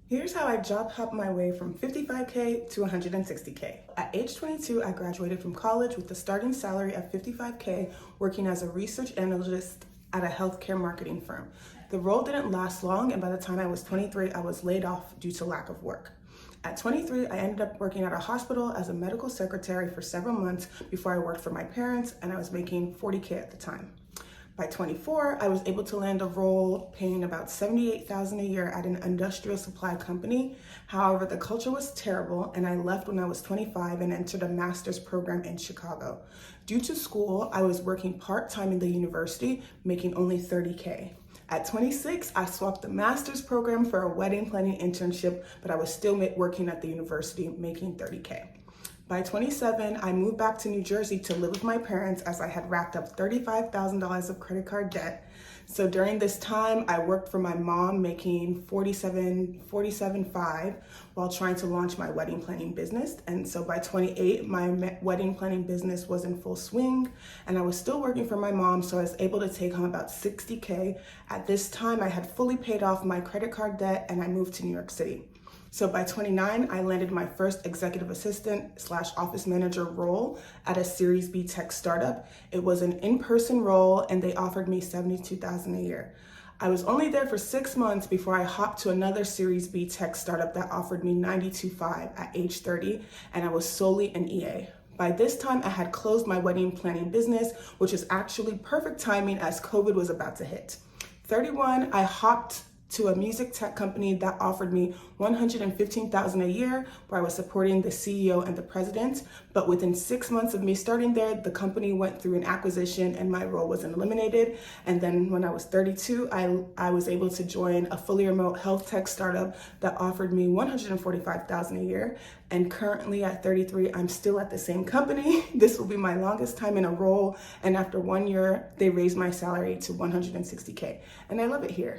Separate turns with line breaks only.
Here's how I job hopped my way from 55K to 160K. At age 22, I graduated from college with a starting salary of 55K, working as a research analyst at a healthcare marketing firm. The role didn't last long, and by the time I was 23, I was laid off due to lack of work. At 23, I ended up working at a hospital as a medical secretary for several months before I worked for my parents, and I was making 40K at the time. By 24, I was able to land a role paying about $78,000 a year at an industrial supply company. However, the culture was terrible, and I left when I was 25 and entered a master's program in Chicago. Due to school, I was working part-time in the university, making only 30K. At 26, I swapped the master's program for a wedding planning internship, but I was still working at the university, making 30K. By 27, I moved back to New Jersey to live with my parents as I had racked up $35,000 of credit card debt. So during this time, I worked for my mom, making $47,500 while trying to launch my wedding planning business. And so by 28, my wedding planning business was in full swing, and I was still working for my mom, so I was able to take home about 60K. At this time, I had fully paid off my credit card debt, and I moved to New York City. So by 29, I landed my first executive assistant / office manager role at a Series B tech startup. It was an in-person role, and they offered me $72,000 a year. I was only there for 6 months before I hopped to another Series B tech startup that offered me $92,500 at age 30, and I was solely an EA. By this time, I had closed my wedding planning business, which is actually perfect timing as COVID was about to hit. 31, I hopped to a music tech company that offered me $115,000 a year, where I was supporting the CEO and the president. But within 6 months of me starting there, the company went through an acquisition and my role was eliminated. And then when I was 32, I was able to join a fully remote health tech startup that offered me $145,000 a year. And currently at 33, I'm still at the same company. This will be my longest time in a role. And after 1 year, they raised my salary to 160K. And I love it here.